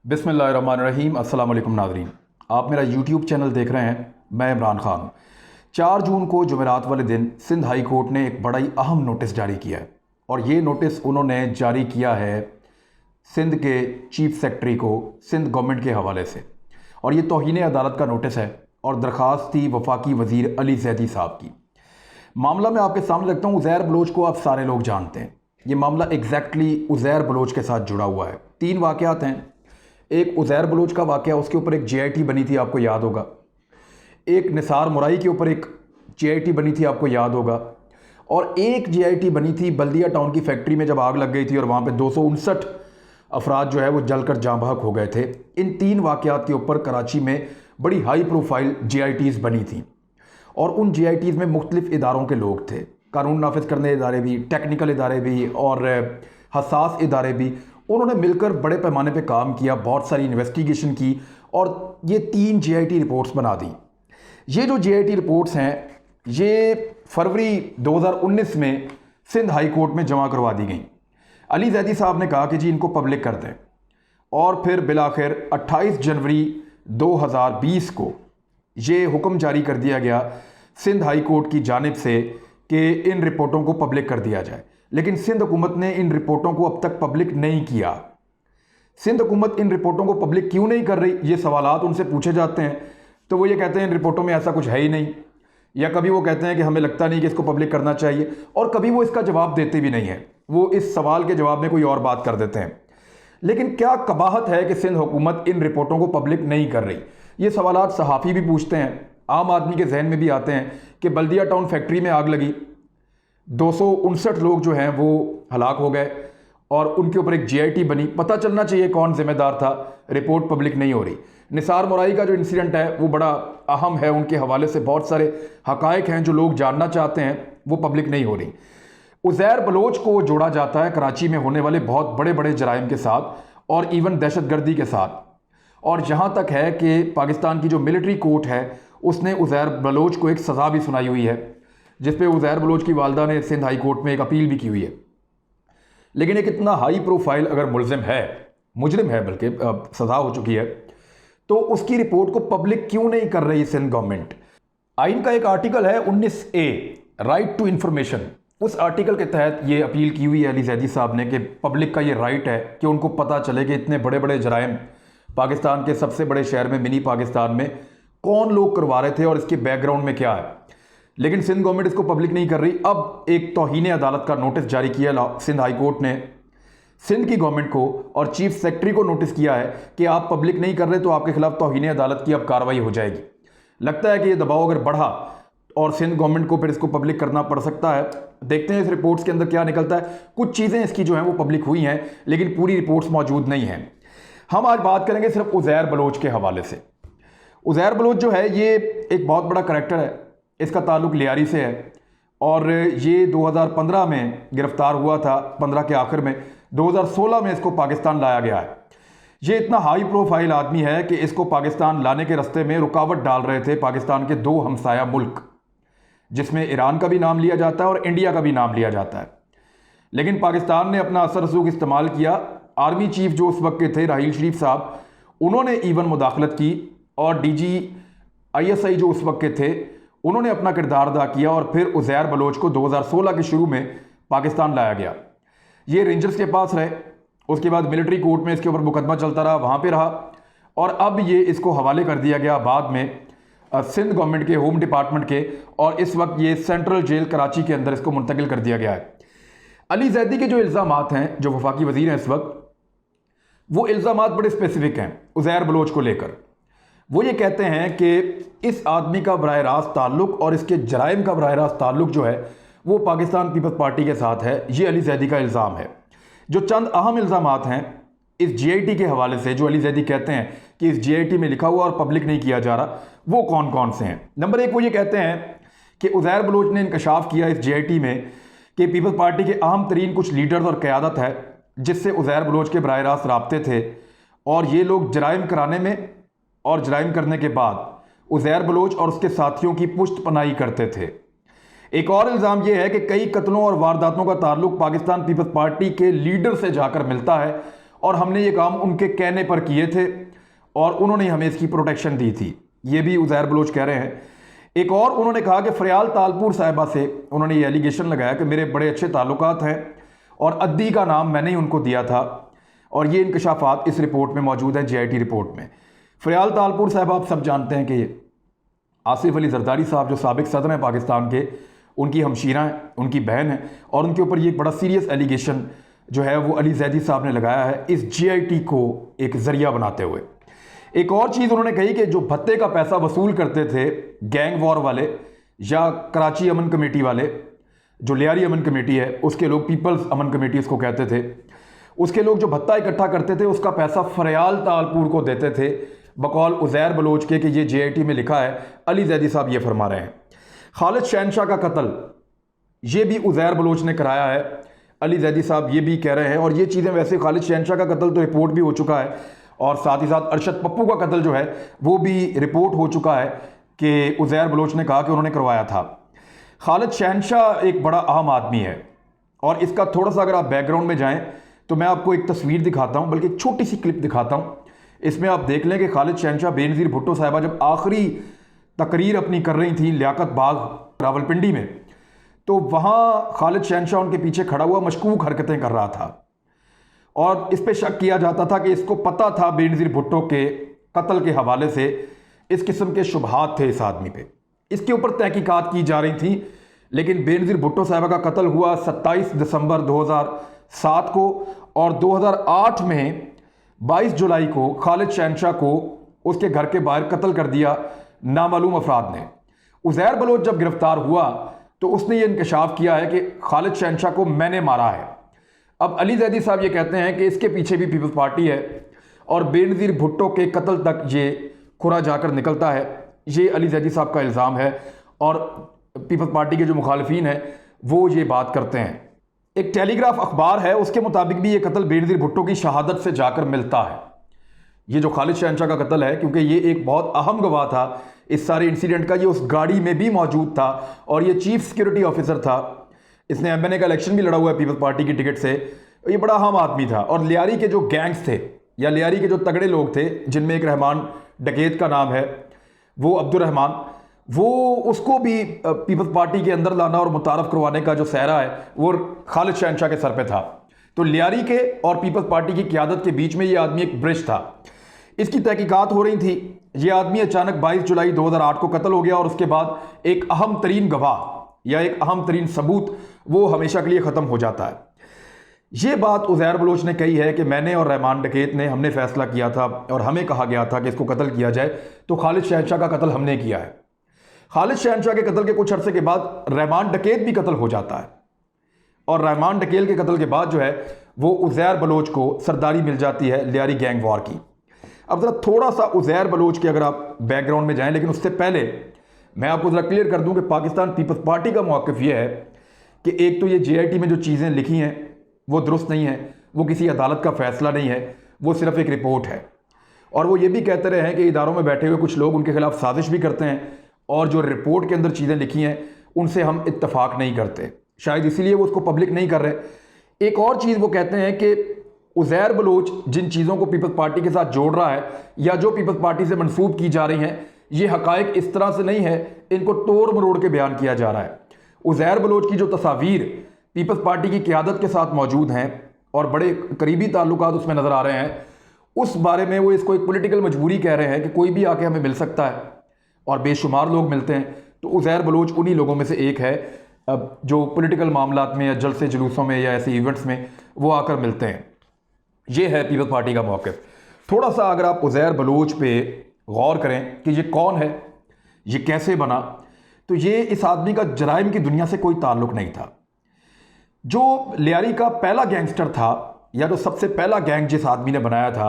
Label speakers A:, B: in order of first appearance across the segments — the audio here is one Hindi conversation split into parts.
A: बिस्मिल्लाहिर्रहमानिर्रहीम। अस्सलाम वालेकुम नाज़रीन, आप मेरा यूट्यूब चैनल देख रहे हैं। मैं इमरान ख़ान हूँ। 4 जून को जुमेरात वाले दिन सिंध हाई कोर्ट ने एक बड़ा ही अहम नोटिस जारी किया है और ये नोटिस उन्होंने जारी किया है सिंध के चीफ सेक्रेटरी को सिंध गवर्नमेंट के हवाले से। और ये तौहीन अदालत का नोटिस है और दरख्वास्त थी वफाकी वज़ीर अली ज़ैदी साहब की। मामला मैं आपके सामने रखता हूँ। उज़ैर बलोच को आप सारे लोग जानते हैं। ये मामला एग्जैक्टली उज़ैर बलोच के साथ जुड़ा हुआ है। 3 वाक़यात हैं। एक उज़ैर बलोच का वाक़या, उसके ऊपर एक JIT बनी थी, आपको याद होगा। एक निसार मुराई के ऊपर एक JIT बनी थी, आपको याद होगा। और एक JIT बनी थी बल्दिया टाउन की फैक्ट्री में जब आग लग गई थी और वहाँ पे 259 अफराद जो है वो जलकर जाँ बहक हो गए थे। इन 3 वाक़यात के ऊपर कराची में बड़ी हाई प्रोफाइल JITs बनी थी और उन JITs में मुख्तलिफ इदारों के लोग थे, कानून नाफिज करने इदारे भी, टेक्निकल इदारे भी और हसास इदारे भी। उन्होंने मिलकर बड़े पैमाने पे काम किया, बहुत सारी इन्वेस्टिगेशन की और ये 3 JIT रिपोर्ट्स बना दी। ये जो JIT रिपोर्ट्स हैं ये फरवरी 2019 में सिंध हाई कोर्ट में जमा करवा दी गई। अली ज़ैदी साहब ने कहा कि जी इनको पब्लिक कर दें और फिर बिलाखिर 28 जनवरी 2020 को ये हुक्म जारी कर दिया गया सिंध हाई कोर्ट की जानिब से कि इन रिपोर्टों को पब्लिक कर दिया जाए। लेकिन सिंध हुकूमत ने इन रिपोर्टों को अब तक पब्लिक नहीं किया। सिंध हुकूमत इन रिपोर्टों को पब्लिक क्यों नहीं कर रही, ये सवालात उनसे पूछे जाते हैं तो वो ये कहते हैं इन रिपोर्टों में ऐसा कुछ है ही नहीं, या कभी वो कहते हैं कि हमें लगता नहीं कि इसको पब्लिक करना चाहिए, और कभी वो इसका जवाब देते भी नहीं है। वो इस सवाल के जवाब में कोई और बात कर देते हैं। लेकिन क्या कबाहत है कि सिंध हुकूमत इन रिपोर्टों को पब्लिक नहीं कर रही। ये सवालात सहाफ़ी भी पूछते हैं, आम आदमी के जहन में भी आते हैं कि बल्दिया टाउन फैक्ट्री में आग लगी, 259 लोग जो हैं वो हलाक हो गए और उनके ऊपर एक JIT बनी। पता चलना चाहिए कौन जिम्मेदार था, रिपोर्ट पब्लिक नहीं हो रही। निसार मुराई का जो इंसिडेंट है वो बड़ा अहम है, उनके हवाले से बहुत सारे हकायक हैं जो लोग जानना चाहते हैं, वो पब्लिक नहीं हो रही। उज़ैर बलोच को जोड़ा जाता है कराची में होने वाले बहुत बड़े बड़े जराइम के साथ और इवन दहशतगर्दी के साथ। और जहाँ तक है कि पाकिस्तान की जो मिलिट्री कोर्ट है उसने उज़ैर बलोच को एक सज़ा भी सुनाई हुई है, जिस पे उज़ैर बलोच की वालदा ने सिंध हाई कोर्ट में एक अपील भी की हुई है। लेकिन एक इतना हाई प्रोफाइल अगर मुलजिम है, मुजरिम है बल्कि सज़ा हो चुकी है, तो उसकी रिपोर्ट को पब्लिक क्यों नहीं कर रही सिंध गवर्नमेंट। आइन का एक आर्टिकल है 19A, राइट टू इंफॉर्मेशन। उस आर्टिकल के तहत ये अपील की हुई है अली ज़ैदी साहब ने कि पब्लिक का ये राइट है कि उनको पता चले कि इतने बड़े बड़े जराइम पाकिस्तान के सबसे बड़े शहर में, मिनी पाकिस्तान में, कौन लोग करवा रहे थे और इसके बैकग्राउंड में क्या है। लेकिन सिंध गवर्नमेंट इसको पब्लिक नहीं कर रही। अब एक तौहीन अदालत का नोटिस जारी किया सिंध हाई कोर्ट ने सिंध की गवर्नमेंट को और चीफ सेक्रेटरी को नोटिस किया है कि आप पब्लिक नहीं कर रहे तो आपके खिलाफ तौहीन अदालत की अब कार्रवाई हो जाएगी। लगता है कि ये दबाव अगर बढ़ा और सिंध गवर्नमेंट को फिर इसको पब्लिक करना पड़ सकता है। देखते हैं इस रिपोर्ट्स के अंदर क्या निकलता है। कुछ चीज़ें इसकी जो हैं वो पब्लिक हुई हैं लेकिन पूरी रिपोर्ट्स मौजूद नहीं हैं। हम आज बात करेंगे सिर्फ उज़ैर बलोच के हवाले से। उज़ैर बलोच जो है ये एक बहुत बड़ा करैक्टर है, इसका ताल्लुक लियारी से है और ये 2015 में गिरफ्तार हुआ था, 15 के आखिर में। 2016 में इसको पाकिस्तान लाया गया है। ये इतना हाई प्रोफाइल आदमी है कि इसको पाकिस्तान लाने के रास्ते में रुकावट डाल रहे थे पाकिस्तान के 2 हमसाया मुल्क, जिसमें ईरान का भी नाम लिया जाता है और इंडिया का भी नाम लिया जाता है। लेकिन पाकिस्तान ने अपना असर रसूख इस्तेमाल किया। आर्मी चीफ जो उस वक्त के थे राहील शरीफ साहब, उन्होंने इवन मुदाखलत की और DG ISI जो उस वक्त के थे उन्होंने अपना किरदार अदा किया और फिर उज़ैर बलोच को 2016 के शुरू में पाकिस्तान लाया गया। ये रेंजर्स के पास रहे, उसके बाद मिलिट्री कोर्ट में इसके ऊपर मुकदमा चलता रहा, वहाँ पे रहा और अब ये इसको हवाले कर दिया गया बाद में सिंध गवर्नमेंट के होम डिपार्टमेंट के, और इस वक्त ये सेंट्रल जेल कराची के अंदर इसको मुंतकिल कर दिया गया है। अली ज़ैदी के जो इल्ज़ामात हैं, जो वफाकी वज़ीर हैं इस वक्त, वो इल्ज़ामात बड़े स्पेसिफिक हैं उज़ैर बलोच को लेकर। वो ये कहते हैं कि इस आदमी का बराह रास्त ताल्लुक और इसके जराइम का बराह रास्त ताल्लुक जो है वो पाकिस्तान पीपल्स पार्टी के साथ है। ये अली ज़ैदी का इल्ज़ाम है। जो चंद अहम इल्ज़ामात हैं इस JIT के हवाले से, जो अली ज़ैदी कहते हैं कि इस JIT में लिखा हुआ और पब्लिक नहीं किया जा रहा, वो कौन कौन से हैं। नंबर 1, वो ये कहते हैं कि उज़ैर बलोच ने इंकशाफ किया इस JIT में कि पीपल्स पार्टी के अहम तरीन कुछ लीडर्स और क़यादत है जिससे उज़ैर बलोच के बराह रास्त राब्ते थे और ये लोग जराइम कराने में और जराइम करने के बाद उज़ैर बलोच और उसके साथियों की पुष्ट पनाही करते थे। एक और इल्ज़ाम यह है कि कई कत्लों और वारदातों का ताल्लुक पाकिस्तान पीपल्स पार्टी के लीडर से जाकर मिलता है और हमने ये काम उनके कहने पर किए थे और उन्होंने हमें इसकी प्रोटेक्शन दी थी। ये भी उज़ैर बलोच कह रहे हैं। एक और उन्होंने कहा कि फ़रियाल तालपुर साहिबा से उन्होंने ये एलिगेशन लगाया कि मेरे बड़े अच्छे ताल्लुकात हैं और अद्दी का नाम मैंने ही उनको दिया था, और ये इंकशाफात इस रिपोर्ट में मौजूद हैं, JIT रिपोर्ट में। फ़रियाल तालपुर साहिबा आप सब जानते हैं कि आसिफ अली जरदारी साहब जो साबिक सदर हैं पाकिस्तान के, उनकी हमशीरा हैं, उनकी बहन है, और उनके ऊपर ये एक बड़ा सीरियस एलिगेशन जो है वो अली जैदी साहब ने लगाया है इस JIT को एक ज़रिया बनाते हुए। एक और चीज़ उन्होंने कही कि जो भत्ते का पैसा वसूल करते थे गैंग वॉर वाले या कराची अमन कमेटी वाले, जो लियारी अमन कमेटी है उसके लोग, पीपल्स अमन कमेटी उसको कहते थे, उसके लोग जो भत्ता इकट्ठा करते थे उसका पैसा फ़रियाल तालपुर को देते थे, बकौल उज़ैर बलोच के कि ये JIT में लिखा है। अली जैदी साहब ये फरमा रहे हैं। खालिद शहनशाह का कत्ल ये भी उज़ैर बलोच ने कराया है, अली जैदी साहब ये भी कह रहे हैं। और ये चीज़ें वैसे खालिद शहनशाह का कत्ल तो रिपोर्ट भी हो चुका है, और साथ ही साथ अरशद पप्पू का कत्ल जो है वो भी रिपोर्ट हो चुका है कि उज़ैर बलोच ने कहा कि उन्होंने करवाया था। खालिद शहनशाह एक बड़ा अहम आदमी है, और इसका थोड़ा सा अगर आप बैकग्राउंड में जाएं तो मैं आपको एक तस्वीर दिखाता हूं, बल्कि एक छोटी सी क्लिप दिखाता हूं। इसमें आप देख लें कि खालिद शहनशाह बेनज़ीर भुट्टो साहिबा जब आखिरी तकरीर अपनी कर रही थी लियाकत बाग रावलपिंडी में, तो वहां खालिद शहनशाह उनके पीछे खड़ा हुआ मशकूक हरकतें कर रहा था, और इस पर शक किया जाता था कि इसको पता था बेनज़ीर भुट्टो के कत्ल के हवाले से इस किस्म के शुबहात थे इस आदमी पे। इसके ऊपर तहकीकात की जा रही थी, लेकिन बेनज़ीर भुट्टो साहिबा का कत्ल हुआ 27 दिसंबर 2007 को, और 2008 में 22 जुलाई को खालिद शहनशाह को उसके घर के बाहर कत्ल कर दिया नामालूम अफराद ने। उज़ैर बलोच जब गिरफ्तार हुआ तो उसने ये इंकशाफ किया है कि खालिद शहनशाह को मैंने मारा है। अब अली जैदी साहब ये कहते हैं कि इसके पीछे भी पीपल्स पार्टी है, और बेनज़ीर भुट्टो के कत्ल तक ये खुरा जाकर निकलता है। ये अली जैदी साहब का इल्ज़ाम है, और पीपल्स पार्टी के जो मुखालिफिन हैं वो ये बात करते हैं। एक टेलीग्राफ अखबार है, उसके मुताबिक भी ये कत्ल बेनज़ीर भुट्टो की शहादत से जाकर मिलता है। ये जो खालिद शहनशाह का कत्ल है, क्योंकि ये एक बहुत अहम गवाह था इस सारे इंसिडेंट का, ये उस गाड़ी में भी मौजूद था, और ये चीफ सिक्योरिटी ऑफिसर था। इसने MNA का इलेक्शन भी लड़ा हुआ है पीपल्स पार्टी की टिकट से। ये बड़ा अहम आदमी था। और लियारी के जो गैंग्स थे या लियारी के जो तगड़े लोग थे, जिनमें एक रहमान डकैत का नाम है, वो अब्दुर्रहमान, वो उसको भी पीपल्स पार्टी के अंदर लाना और मुतारफ करवाने का जो सहरा है वो खालिद शहनशाह के सर पे था। तो लियारी के और पीपल्स पार्टी की क़यादत के बीच में ये आदमी एक ब्रिज था। इसकी तहकीकात हो रही थी। ये आदमी अचानक 22 जुलाई 2008 को कत्ल हो गया, और उसके बाद एक अहम तरीन गवाह या एक अहम तरीन सबूत वो हमेशा के लिए ख़त्म हो जाता है। ये बात उज़ैर बलोच ने कही है कि मैंने और रहमान डकैत ने हमने फैसला किया था और हमें कहा गया था कि इसको कत्ल किया जाए, तो खालिद शहनशाह का कत्ल हमने किया है। खालिद शहनशाह के कत्ल के कुछ अरसे के बाद रहमान डकैत भी कत्ल हो जाता है, और रहमान डकैत के कत्ल के बाद जो है वो उज़ैर बलोच को सरदारी मिल जाती है लियारी गैंग वॉर की। अब ज़रा थोड़ा सा उज़ैर बलोच के अगर आप बैकग्राउंड में जाएं, लेकिन उससे पहले मैं आपको ज़रा क्लियर कर दूं कि पाकिस्तान पीपल्स पार्टी का मौक़िफ़ ये है कि एक तो ये JIT में जो चीज़ें लिखी हैं वो दुरुस्त नहीं है, वो किसी अदालत का फ़ैसला नहीं है, वो सिर्फ़ एक रिपोर्ट है। और वो ये भी कहते रहे हैं कि इदारों में बैठे हुए कुछ लोग उनके खिलाफ साजिश भी करते हैं, और जो रिपोर्ट के अंदर चीज़ें लिखी हैं उनसे हम इत्तफाक नहीं करते, शायद इसीलिए वो उसको पब्लिक नहीं कर रहे। एक और चीज़ वो कहते हैं कि उज़ैर बलोच जिन चीज़ों को पीपल्स पार्टी के साथ जोड़ रहा है या जो पीपल्स पार्टी से मंसूब की जा रही हैं, ये हकायक इस तरह से नहीं है, इनको तोड़ मरोड़ के बयान किया जा रहा है। उज़ैर बलोच की जो तस्वीर पीपल्स पार्टी की क़यादत के साथ मौजूद हैं और बड़े करीबी ताल्लुकात उसमें नज़र आ रहे हैं, उस बारे में वो इसको एक पॉलिटिकल मजबूरी कह रहे हैं कि कोई भी आके हमें मिल सकता है, और बेशुमार लोग मिलते हैं। तो उज़ैर बलोच उन्हीं लोगों में से एक है जो पॉलिटिकल मामलात में या जलसे जुलूसों में या ऐसे इवेंट्स में वो आकर मिलते हैं। ये है पीपल्स पार्टी का मौक़िफ़। थोड़ा सा अगर आप उज़ैर बलोच पे गौर करें कि ये कौन है, ये कैसे बना, तो ये इस आदमी का जराइम की दुनिया से कोई ताल्लुक़ नहीं था। जो लियारी का पहला गैंगस्टर था या जो सबसे पहला गैंग जिस आदमी ने बनाया था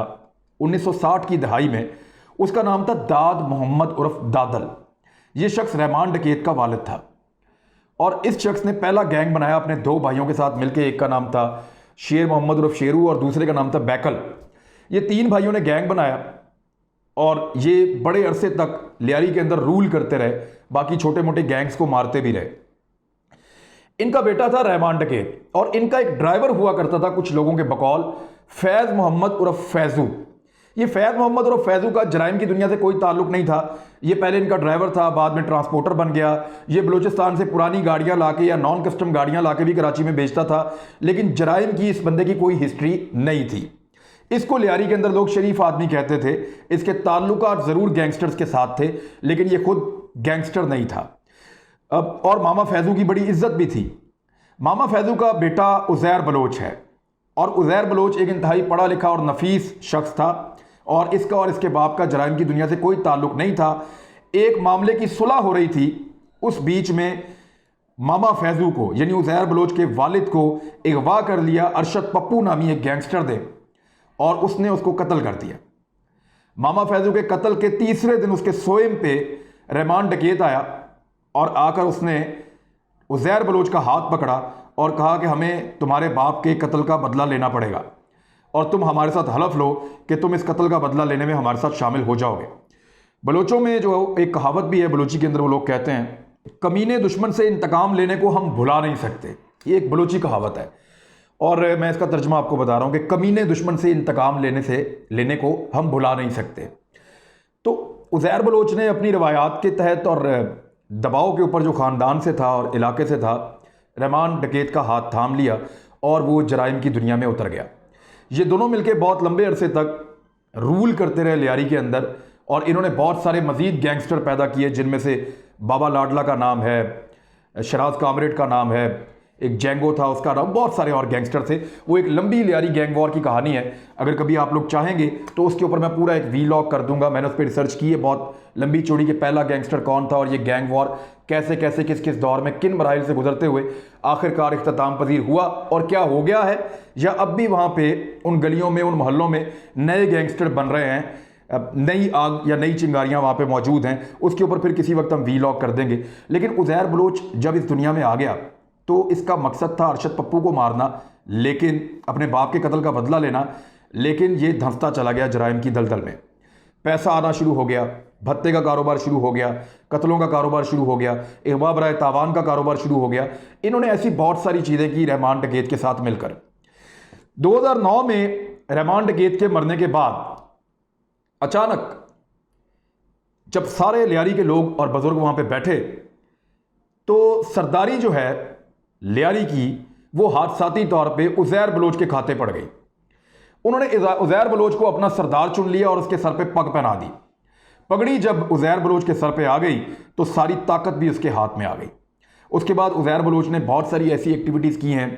A: 1960 की दहाई में, उसका नाम था दाद मोहम्मद उर्फ दादल। ये शख्स रहमान डकैत का वालिद था, और इस शख्स ने पहला गैंग बनाया अपने दो भाइयों के साथ मिलकर। एक का नाम था शेर मोहम्मद उर्फ शेरू और दूसरे का नाम था बैकल। ये तीन भाइयों ने गैंग बनाया और ये बड़े अरसे तक लियारी के अंदर रूल करते रहे, बाकी छोटे मोटे गैंग्स को मारते भी रहे। इनका बेटा था रहमान डकैत, और इनका एक ड्राइवर हुआ करता था कुछ लोगों के बकौल फैज़ मोहम्मद उर्फ फैज़ू। ये फैज़ मोहम्मद उर्फ फैज़ू का जराइम की दुनिया से कोई ताल्लुक नहीं था। ये पहले इनका ड्राइवर था, बाद में ट्रांसपोर्टर बन गया। ये बलूचिस्तान से पुरानी गाड़ियां लाके या नॉन कस्टम गाड़ियां लाके भी कराची में बेचता था, लेकिन जराइम की इस बंदे की कोई हिस्ट्री नहीं थी। इसको लियारी के अंदर लोग शरीफ आदमी कहते थे। इसके ताल्लुकात ज़रूर गैंगस्टर्स के साथ थे, लेकिन ये खुद गैंगस्टर नहीं था। अब और मामा फैज़ू की बड़ी इज्जत भी थी। मामा फैज़ू का बेटा उज़ैर बलोच है, और उज़ैर बलोच एक इंतहाई पढ़ा लिखा और नफीस शख्स था, और इसका और इसके बाप का जराइम की दुनिया से कोई ताल्लुक नहीं था। एक मामले की सुलह हो रही थी, उस बीच में मामा फैज़ू को यानी उज़ैर बलोच के वालिद को अगवा कर लिया अरशद पप्पू नामी एक गैंगस्टर ने, और उसने उसको कत्ल कर दिया। मामा फैज़ू के कत्ल के तीसरे दिन उसके सोएम पे रहमान डकैत आया और आकर उसने उज़ैर बलोच का हाथ पकड़ा और कहा कि हमें तुम्हारे बाप के कत्ल का बदला लेना पड़ेगा, और तुम हमारे साथ हलफ लो कि तुम इस कत्ल का बदला लेने में हमारे साथ शामिल हो जाओगे। बलोचों में जो एक कहावत भी है बलोची के अंदर, वो लोग कहते हैं कमीने दुश्मन से इंतकाम लेने को हम भुला नहीं सकते। ये एक बलोची कहावत है, और मैं इसका तर्जुमा आपको बता रहा हूं कि कमीने दुश्मन से इंतकाम लेने को हम भुला नहीं सकते। तो उज़ैर बलोच ने अपनी रवायात के तहत और दबाव के ऊपर जो ख़ानदान से था और इलाके से था, रहमान डकैत का हाथ थाम लिया और वो जराइम की दुनिया में उतर गया। ये दोनों मिलकर बहुत लंबे अरसे तक रूल करते रहे लियारी के अंदर, और इन्होंने बहुत सारे मजीद गैंगस्टर पैदा किए, जिनमें से बाबा लाडला का नाम है, शराज कामरेड का नाम है, एक जेंगो था उसका नाम, बहुत सारे और गैंगस्टर थे। वो एक लंबी लियारी गैंग वॉर की कहानी है। अगर कभी आप लोग चाहेंगे तो उसके ऊपर मैं पूरा एक वीलॉग कर दूंगा। मैंने उस पर रिसर्च की है बहुत लंबी चौड़ी कि पहला गैंगस्टर कौन था और ये गैंग वॉर कैसे कैसे किस किस दौर में किन मराइल से गुजरते हुए आखिरकार इख्तिताम पजीर हुआ, और क्या हो गया है, या अब भी वहाँ पे उन गलियों में उन मोहल्लों में नए गैंगस्टर बन रहे हैं, नई आग या नई चिंगारियाँ वहाँ पे मौजूद हैं। उसके ऊपर फिर किसी वक्त हम वीलॉग कर देंगे। लेकिन उज़ैर बलोच जब इस दुनिया में आ गया तो इसका मकसद था अरशद पप्पू को मारना, लेकिन अपने बाप के कत्ल का बदला लेना, लेकिन ये धंसता चला गया जराइम की दलदल में। पैसा आना शुरू हो गया, भत्ते का कारोबार शुरू हो गया, कत्लों का कारोबार शुरू हो गया, अगवा बराए तावान का कारोबार शुरू हो गया। इन्होंने ऐसी बहुत सारी चीज़ें की रहमान डकैत के साथ मिलकर। 2009 में रहमान डकैत के मरने के बाद अचानक जब सारे लियारी के लोग और बुजुर्ग वहाँ पे बैठे, तो सरदारी जो है लियारी की वो हादसाती तौर पे उज़ैर बलोच के खाते पड़ गई। उन्होंने उज़ैर बलोच को अपना सरदार चुन लिया और उसके सर पे पग पहना दी। पगड़ी जब उज़ैर बलोच के सर पे आ गई तो सारी ताकत भी उसके हाथ में आ गई। उसके बाद उज़ैर बलोच ने बहुत सारी ऐसी एक्टिविटीज़ की हैं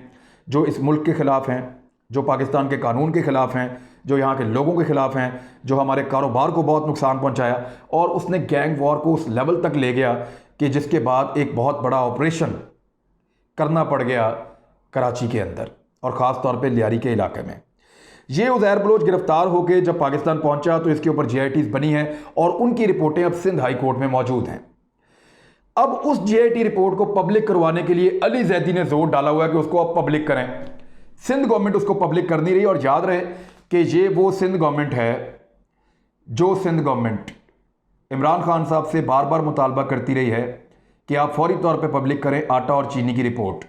A: जो इस मुल्क के ख़िलाफ़ हैं, जो पाकिस्तान के कानून के ख़िलाफ़ हैं, जो यहाँ के लोगों के ख़िलाफ़ हैं, जो हमारे कारोबार को बहुत नुकसान पहुँचाया, और उसने गैंग वॉर को उस लेवल तक ले गया कि जिसके बाद एक बहुत बड़ा ऑपरेशन करना पड़ गया कराची के अंदर और ख़ास तौर पे लियारी के इलाके में। ये उज़ैर बलोच गिरफ्तार होकर जब पाकिस्तान पहुंचा तो इसके ऊपर GITs बनी हैं और उनकी रिपोर्टें अब सिंध हाई कोर्ट में मौजूद हैं। अब उस GIT रिपोर्ट को पब्लिक करवाने के लिए अली जैदी ने जोर डाला हुआ है कि उसको अब पब्लिक करें। सिंध गवर्नमेंट उसको पब्लिक कर नहीं रही, और याद रहे कि ये वो सिंध गवर्नमेंट है जो सिंध गवर्नमेंट इमरान खान साहब से बार बार मुतालबा करती रही है कि आप फौरी तौर पे पब्लिक करें आटा और चीनी की रिपोर्ट,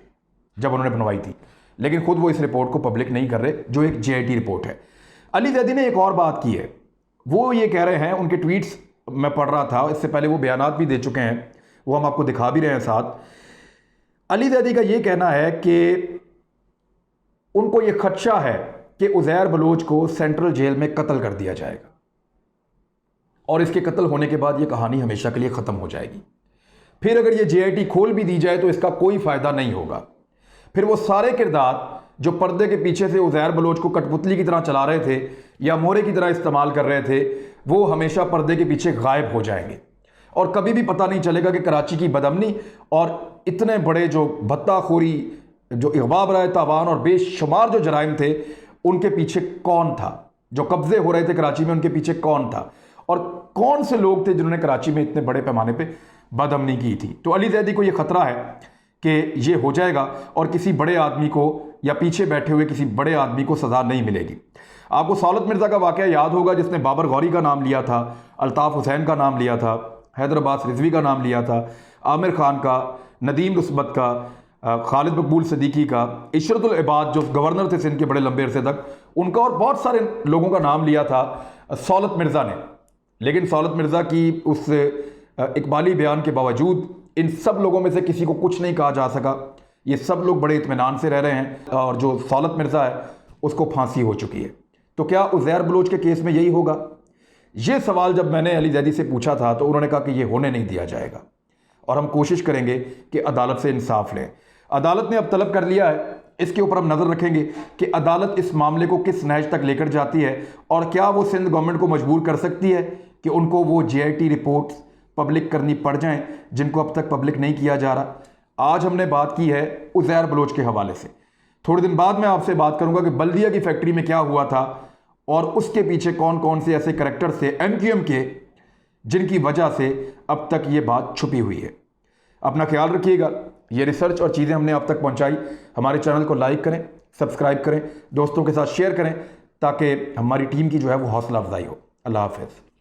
A: जब उन्होंने बनवाई थी, लेकिन खुद वो इस रिपोर्ट को पब्लिक नहीं कर रहे, जो एक GIT रिपोर्ट है। अली जैदी ने एक और बात की है, वो ये कह रहे हैं, उनके ट्वीट्स मैं पढ़ रहा था, इससे पहले वो बयानात भी दे चुके हैं, वो हम आपको दिखा भी रहे हैं साथ। अली जैदी का ये कहना है कि उनको ये खदशा है कि उज़ैर बलोच को सेंट्रल जेल में कत्ल कर दिया जाएगा, और इसके कत्ल होने के बाद ये कहानी हमेशा के लिए ख़त्म हो जाएगी। फिर अगर ये GIT खोल भी दी जाए तो इसका कोई फ़ायदा नहीं होगा। फिर वो सारे किरदार जो पर्दे के पीछे से उज़ैर बलोच को कठपुतली की तरह चला रहे थे या मोरे की तरह इस्तेमाल कर रहे थे, वो हमेशा पर्दे के पीछे गायब हो जाएंगे, और कभी भी पता नहीं चलेगा कि कराची की बदअमनी और इतने बड़े जो भत्ताखोरी, जो अगवा बराए तावान और बेशुमार जो जराइम थे, उनके पीछे कौन था, जो कब्जे हो रहे थे कराची में, उनके पीछे कौन था, और कौन से लोग थे जिन्होंने कराची में इतने बड़े पैमाने पे बदअमनी की थी। तो अली जैदी को ये खतरा है कि ये हो जाएगा और किसी बड़े आदमी को या पीछे बैठे हुए किसी बड़े आदमी को सज़ा नहीं मिलेगी। आपको सौलत मिर्ज़ा का वाक़या याद होगा, जिसने बाबर गौरी का नाम लिया था, अल्ताफ़ हुसैन का नाम लिया था, हैदर अब्बास रिजवी का नाम लिया था, आमिर खान का, नदीम रुस्बत का, खालिद मकबूल सिद्दीकी का, इशरतुल इबाद जो गवर्नर थे सिंध के बड़े लंबे अरसे तक, उनका, और बहुत सारे लोगों का नाम लिया था सौलत मिर्ज़ा ने। लेकिन सौलत मिर्ज़ा की उस इकबाली बयान के बावजूद इन सब लोगों में से किसी को कुछ नहीं कहा जा सका। ये सब लोग बड़े इत्मीनान से रह रहे हैं और जो सौलत मिर्ज़ा है उसको फांसी हो चुकी है। तो क्या उज़ैर बलोच के केस में यही होगा? ये सवाल जब मैंने अली जैदी से पूछा था तो उन्होंने कहा कि ये होने नहीं दिया जाएगा और हम कोशिश करेंगे कि अदालत से इंसाफ लें। अदालत ने अब तलब कर लिया है, इसके ऊपर हम नज़र रखेंगे कि अदालत इस मामले को किस नहज तक लेकर जाती है और क्या वो सिंध गवर्नमेंट को मजबूर कर सकती है कि उनको वो JIT रिपोर्ट्स पब्लिक करनी पड़ जाएं जिनको अब तक पब्लिक नहीं किया जा रहा। आज हमने बात की है उज़ैर बलोच के हवाले से। थोड़े दिन बाद मैं आपसे बात करूंगा कि बल्दिया की फैक्ट्री में क्या हुआ था और उसके पीछे कौन कौन से ऐसे करैक्टर्स थे MQM के जिनकी वजह से अब तक ये बात छुपी हुई है। अपना ख्याल रखिएगा। ये रिसर्च और चीज़ें हमने आप तक पहुंचाई। हमारे चैनल को लाइक करें, सब्सक्राइब करें, दोस्तों के साथ शेयर करें ताकि हमारी टीम की जो है वो हौसला अफजाई हो। अल्लाह हाफ़िज़।